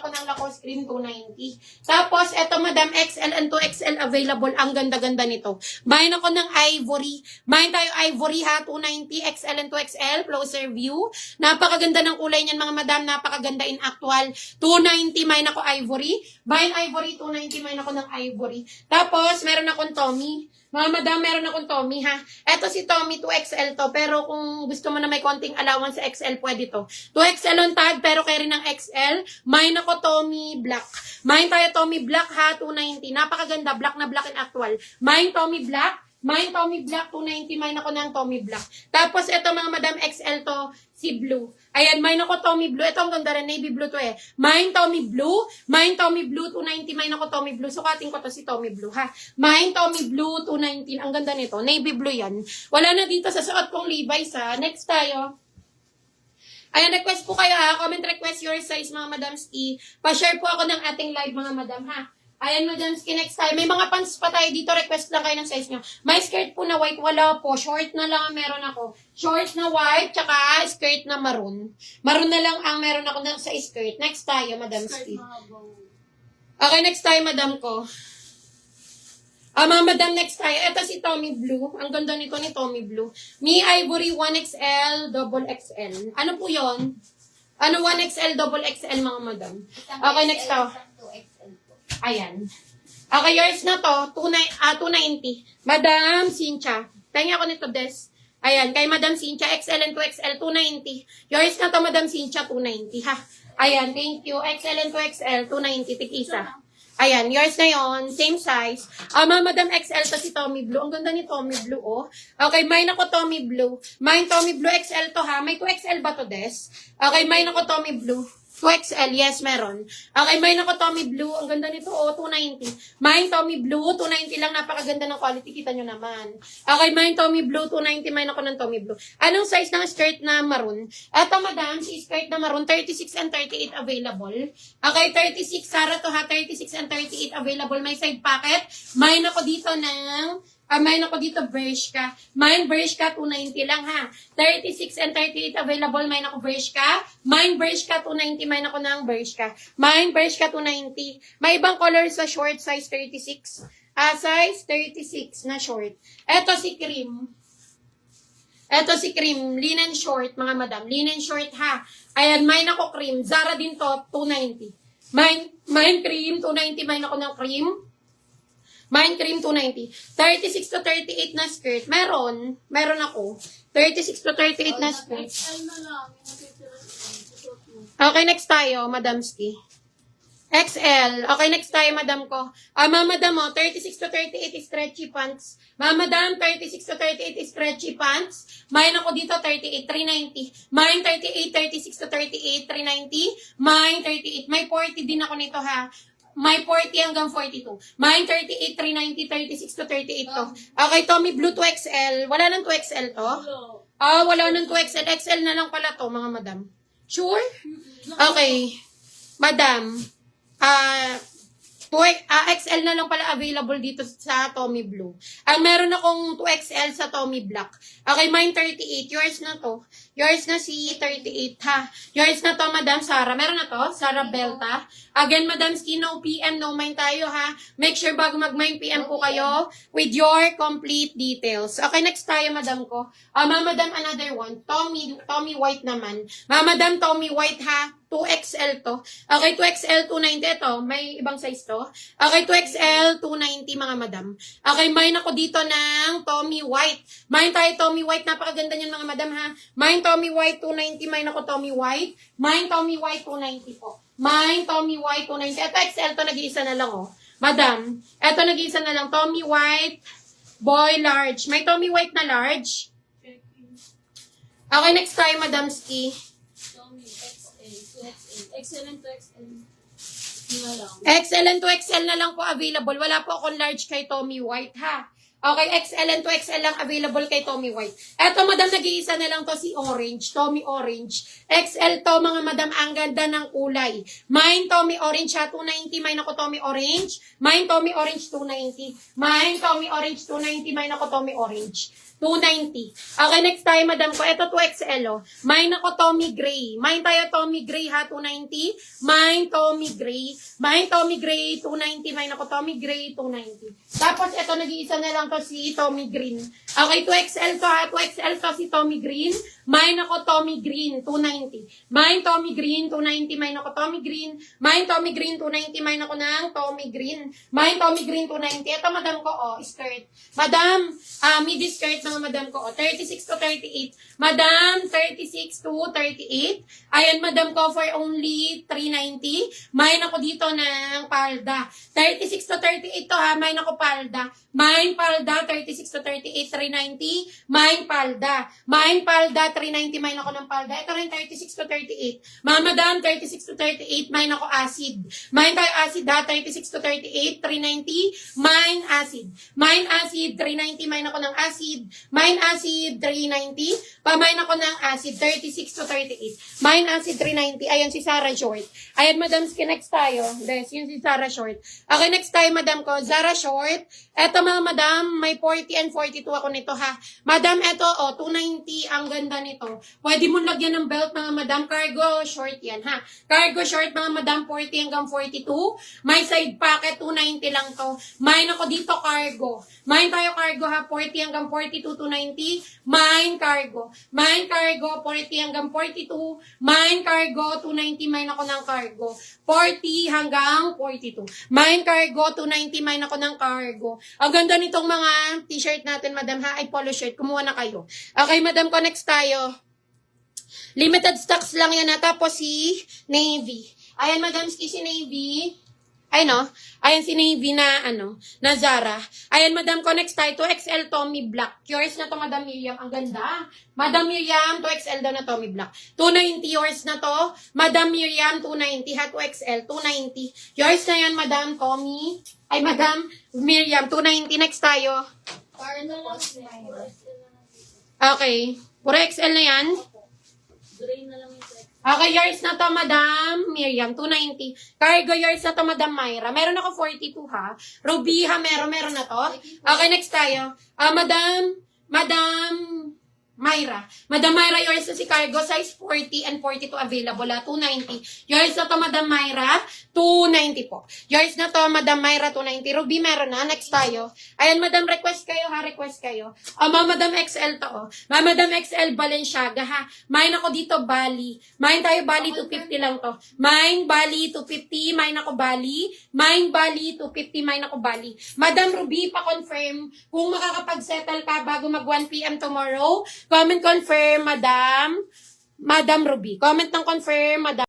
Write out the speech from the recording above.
ako ng Lacoste cream 290. Tapos, eto madam, XL and 2XL available. Ang ganda-ganda nito. Mahin ako ng ivory. Mahin tayo ivory ha, 290, XL and 2XL, closer view. Napakaganda ng kulay niyan mga madam, napakaganda in actual. 290, mahin ako ivory. Mahin ivory, 290, mahin ako ng ivory. Tapos, meron akong Tommy. Mga madam, meron akong Tommy ha. Eto si Tommy, 2XL to. Pero kung gusto mo na may konting allowance sa XL, pwede to. 2XL on tag, pero carry ng XL. Mahin ako Tommy Black. Mahin tayo Tommy Black ha, 290. Napakaganda, black na black in actual. Mahin Tommy Black. Mahin Tommy Black, 290. Mahin ako ng Tommy Black. Tapos eto mga madam, XL to, si Blue. Ayan, mahin ako Tommy Blue. Ito ang ganda rin, navy blue to eh. Mahin Tommy Blue. Mahin Tommy Blue, 290. Mahin ako Tommy Blue. Sukatin ko to si Tommy Blue ha. Mahin Tommy Blue, 219. Ang ganda nito. Navy blue yan. Wala na dito sa suot kong Levi's ha. Next tayo. Ayan, request po kayo ha. Comment request your size mga madamski. Pa-share po ako ng ating live mga madam ha. Ayan, madamski, next time. May mga pants pa tayo dito. Request lang kayo ng size nyo. May skirt po na white. Wala po. Short na lang ang meron ako. Short na white, tsaka skirt na maroon. Maroon na lang ang meron ako sa skirt. Next tayo, madamski. Okay, next tayo, madam ko. Mga madam, next tayo. Ito si Tommy Blue. Ang ganda nito ni Tommy Blue. Mi Ivory 1XL, double XL. Ano po yon? Ano 1XL, double XL, mga madam? Okay, next tayo. Ayan. Okay, yours na to. 290. Madam Cynthia. Tingnan ako nito, Des. Ayan, kay Madam Cynthia, XL and 2XL, 290. Yours na to, Madam Cynthia, 290, ha? Ayan, thank you. XL and 2XL, 290, tig-isa. Ayan, yours na yon, same size. Madam XL to si Tommy Blue. Ang ganda ni Tommy Blue, oh. Okay, mine ako Tommy Blue. Mine Tommy Blue XL to, ha? May 2XL ba to, Des? Okay, mine ako Tommy Blue. 2XL, yes, meron. Okay, mine ako Tommy Blue. Ang ganda nito, oh, 290. Mine Tommy Blue, 290 lang. Napakaganda ng quality. Kita nyo naman. Okay, mine Tommy Blue, 290. Mine ako ng Tommy Blue. Anong size ng skirt na maroon? Eto, madam, si skirt na maroon, 36 and 38 available. Okay, 36, Sarah to ha, 36 and 38 available. May side pocket. Mine ako dito ng... mine ako dito, Bershka. Mine, Bershka, 290 lang ha. 36 and 38 available. Mine ako, Bershka. Mine, Bershka, 290. Mine ako ng Bershka. Mine, Bershka, 290. May ibang color sa short, size 36. Size 36 na short. Eto si cream. Eto si cream. Linen short, mga madam. Linen short ha. Ayan, mine ako cream. Zara din to, 290. Mine cream, 290. Mine ako ng cream. Mine cream 290. 36 to 38 na skirt. Meron ako. 36 to 38 na skirt. Okay, next tayo, madamski. XL. Okay, next tayo, madam ko. Madam mo, 36 to 38 is stretchy pants. Madam, 36 to 38 is stretchy pants. Mine ako dito, 38, 390. Mine, 38, 36 to 38, 390. Mine, 38. May 40 din ako nito, ha. May 40 hanggang 42. Mine 38, 390, 36 to 38 to. Okay, Tommy Blue 2XL. Wala nang 2XL to? Wala nang 2XL. XL na lang pala to, mga madam. Sure? Okay. Madam, XL na lang pala available dito sa Tommy Blue. Meron akong 2XL sa Tommy Black. Okay, mine 38. Yours na to. Yours na si 38, ha? Yours na to, Madam Sarah. Meron na to? Sarah Belta. Again, Madam Ski, no PM, no mind tayo, ha? Make sure bago mag-mind PM po kayo with your complete details. Okay, next tayo, Madam ko. Madam, another one. Tommy White naman. Madam, Tommy White, ha? 2XL to. Okay, 2XL, 290 ito. May ibang size to. Okay, 2XL, 290 mga madam. Okay, mine ako dito ng Tommy White. Mine tayo Tommy White. Napakaganda niyan mga madam ha. Mine Tommy White, 290. Mine ako Tommy White. Mine Tommy White, 290 po. Mine Tommy White, 290. Ito XL to, nag-iisa na lang oh. Madam, ito nag-iisa na lang. Tommy White, boy large. May Tommy White na large. Okay, next tayo, Madam Ski. Excellent to XL. XL and 2XL na lang po available. Wala po akong large kay Tommy White, ha? Okay, XL and 2XL lang available kay Tommy White. Eto, madam, nag-iisa na lang to si Orange. Tommy Orange. XL to, mga madam, ang ganda ng kulay. Mine Tommy Orange ha, 290. Mine ako Tommy Orange. Mine Tommy Orange, 290. Mine Tommy Orange, 290. Mine ako Tommy Orange. 290. Okay, next tayo, madam ko. Ito, 2XL, oh. Mine ako, Tommy Gray. Mine tayo, Tommy Gray, ha, 290. Mine, Tommy Gray. Mine, Tommy Gray, 290. Mine ako, Tommy Gray, 290. Tapos, ito, nag-iisa na lang to si Tommy Green. Okay, 2XL to, ha. 2XL to si Tommy Green. Mine ako, Tommy Green, 290. Mine, Tommy Green, 290. Mine ako, Tommy Green. Mine, Tommy Green, 290. Mine ako ng Tommy Green. Mine, Tommy Green, 290. Ito, madam ko, oh, skirt. Madam, midi skirt, mga madam ko, oh, 36 to 38. Madam, 36 to 38. Ayan, madam ko, for only 390. Mine ako dito ng palda. 36 to 38 to, ha. Mine ako palda. Mine palda, 36 to 38, 390. Mine palda. Mine palda, 390. Mine ako ng palda. Ito rin, 36 to 38. Mga madam, 36 to 38. Mine ako acid. Mine tayo acid, ha. 36 to 38, 390. Mine acid. Mine acid, 390. Mine ako ng acid. Mine acid, 390. Pamine ako ng acid, 36 to 38. Mine acid, 390. Ayan si Sarah Short. Ayan, madam, next tayo. Yes, yun si Sarah Short. Okay, next tayo, madam ko. Zara Short. Eto, mga madam, may 40 and 42 ako nito, ha. Madam, eto, oh, 290. Ang ganda nito. Pwede mo lagyan ng belt, mga madam. Cargo short yan, ha. Cargo short, mga madam, 40 hanggang 42. May side pocket, 290 lang to. Mine ako dito, cargo. Mine tayo, cargo, ha. 40 hanggang 42, 290. Mine, cargo. Mine, cargo, 40 hanggang 42. Mine, cargo, 290. Mine ako ng cargo. 40 hanggang 42. Mine, cargo, 290. Mine ako ng cargo. Ang ganda nitong mga t-shirt natin, madam, ha. Ay, polo shirt. Kumuha na kayo. Okay, madam, ko, next tayo. Limited stocks lang yan, ha. Tapos si Navy. Ayan, madam, si Navy. Ay, no? Ayan si Navy na, na Zara. Ayan, madam ko, next tayo, 2XL Tommy Black. Yours na to, Madam Miriam. Ang ganda. Madam Miriam, 2XL daw na Tommy Black. 290 yours na to. Madam Miriam, 290. Ha, 2XL, 290. Yours na yan, Madam Tommy. Ay, Madam Miriam, 290. Next tayo. Okay. Puro XL na yan. Gray na lang yung text. Okay, yours na to, Madam Miriam, 290. Cargo, yours na to, Madam Myra. Meron ako 42, ha. Ruby, ha, meron na to. Okay, next tayo. Madam Myra. Madam Myra, yours na si cargo, size 40 and 42 available, ha, 290. Yours na to, Madam Myra, 290 po. Yours na to, Madam Myra, 290. Ruby, meron na. Next tayo. Ayan, Madam, request kayo, ha, request kayo. Madam XL to, Madam XL Balenciaga, ha. Mine ako dito, Bali. Mine tayo, Bali, 250 lang to. Mine, Bali, 250. Mine ako, Bali. Mine, Bali, 250. Mine ako, Bali. Madam Ruby, pa-confirm kung makakapag-settle ka bago mag 1 p.m. tomorrow. Comment confirm, Madam Ruby. Comment ng confirm, Madam.